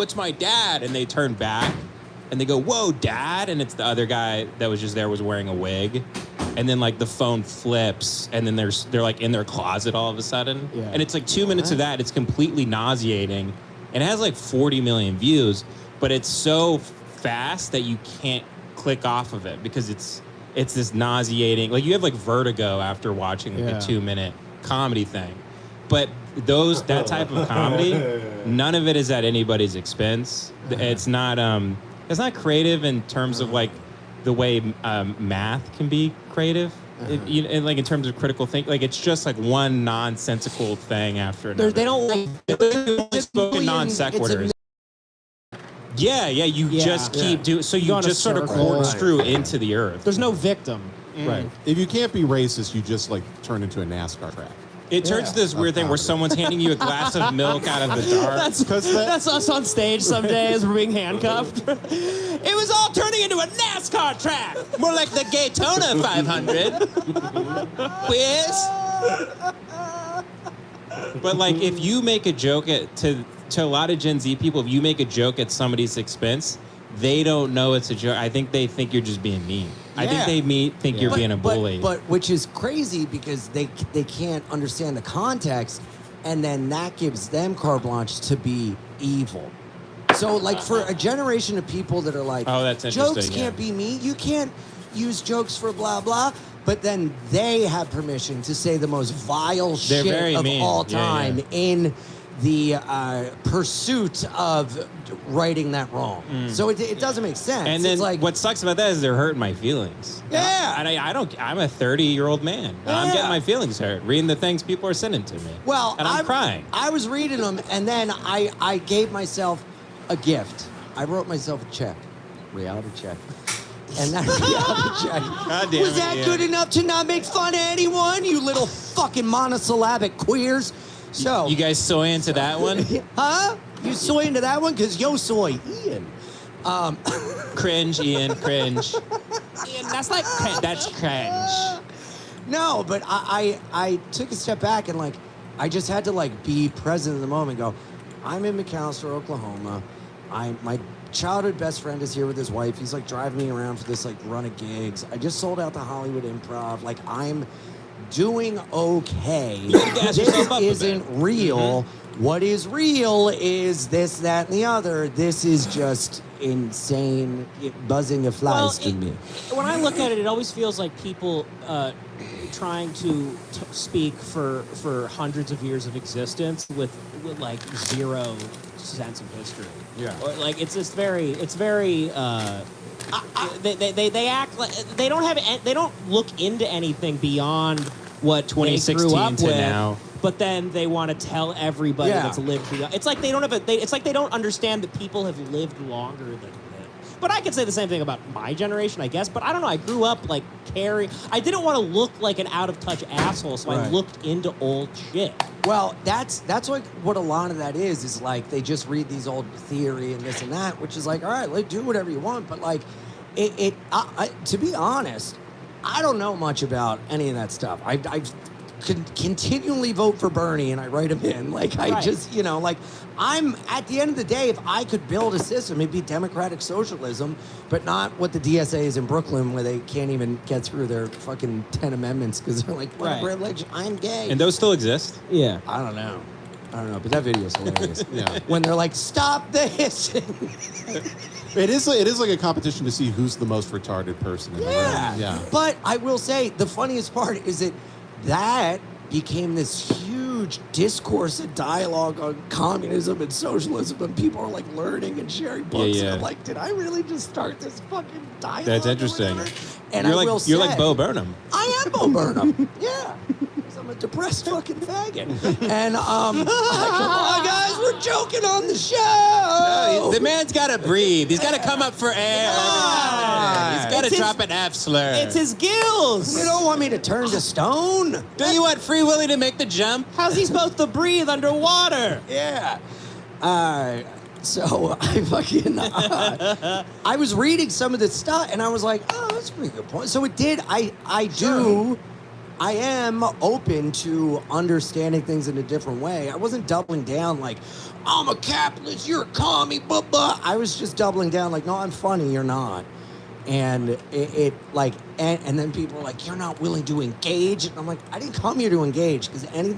it's my dad. And they turn back and they go, whoa, dad. And it's the other guy that was just there was wearing a wig. And then like the phone flips and then they're like in their closet all of a sudden. Yeah. And it's like 2 minutes of that. It's completely nauseating. And it has like 40 million views, but it's so fast that you can't click off of it because it's this nauseating, like you have like vertigo after watching like a 2-minute comedy thing. But that type of comedy, none of it is at anybody's expense. It's not creative in terms of like the way math can be creative. And like in terms of critical thinking, like it's just like one nonsensical thing after another. They don't like spoken non sequiturs. You just keep doing. So you just sort of corkscrew into the earth. There's no victim. Right. If you can't be racist, you just like turn into a NASCAR track. It turns to this weird thing where someone's handing you a glass of milk out of the dark. That's us on stage some days. We're being handcuffed. It was all turning into a NASCAR track. More like the Daytona 500. Quiz. But like, if you make a joke to a lot of Gen Z people, if you make a joke at somebody's expense, they don't know it's a joke. I think they think you're just being mean. I think they think you're being a bully. But which is crazy because they can't understand the context, and then that gives them carte blanche to be evil. So like for a generation of people that are like, oh, that's interesting. Jokes can't be mean. You can't use jokes for blah blah. But then they have permission to say the most vile shit of all time in the pursuit of righting that wrong. So it doesn't make sense. And then it's like, what sucks about that is they're hurting my feelings. Yeah. And I'm a 30-year-old man. Yeah. I'm getting my feelings hurt reading the things people are sending to me. Well, and I'm crying. I was reading them, and then I gave myself a gift. I wrote myself a check, reality check. And that reality check, God damn was that good enough to not make fun of anyone, you little fucking monosyllabic queers? So you guys soy into that one? Huh? You soy into that one? Because yo soy Ian. Cringe, Ian, cringe. Ian, that's cringe. No, but I took a step back and like I just had to like be present in the moment and go, I'm in McAlester, Oklahoma. My childhood best friend is here with his wife. He's like driving me around for this like run of gigs. I just sold out the Hollywood Improv. Like I'm doing okay. This isn't real. What is real is this, that, and the other. This is just insane buzzing of flies to me. When I look at it, it always feels like people trying to speak for hundreds of years of existence with like zero sense of history. Yeah. Or, like it's very they act like they don't look into anything beyond what 2016 they grew up to with, now. But then they want to tell everybody that's lived through that. It's like they don't have it's like they don't understand that people have lived longer than them. But I could say the same thing about my generation, I guess. But I don't know. I grew up like caring. I didn't want to look like an out of touch asshole, so I looked into old shit. Well, that's like what a lot of that is like they just read these old theory and this and that, which is like, all right, like do whatever you want. But like, to be honest, I don't know much about any of that stuff. I continually vote for Bernie and I write him in. Like I just, like I'm at the end of the day, if I could build a system, it'd be democratic socialism, but not what the DSA is in Brooklyn where they can't even get through their fucking 10 amendments because they're like, what privilege, I'm gay. And those still exist? Yeah. I don't know, but that video is hilarious. When they're like, stop the hissing. It is like a competition to see who's the most retarded person in the room. Yeah. But I will say, the funniest part is that became this huge discourse and dialogue on communism and socialism, and people are like learning and sharing books. And I'm like, did I really just start this fucking dialogue? That's interesting. And you're like Bo Burnham. I am Bo Burnham. Yeah. I'm a depressed fucking faggot. And come on, guys, we're joking on the show. No, the man's got to breathe. He's got to come up for air. He's got to drop an F slur. It's his gills. You don't want me to turn to stone? Do you want Free Willy to make the jump? How's he supposed to breathe underwater? Yeah. So I fucking, I was reading some of this stuff and I was like, oh, that's a pretty good point. So it did, I do I am open to understanding things in a different way. I wasn't doubling down like, I'm a capitalist, you're a commie, blah, blah. I was just doubling down like, no, I'm funny, you're not. And it like, and then people are like, you're not willing to engage. And I'm like, I didn't come here to engage because anything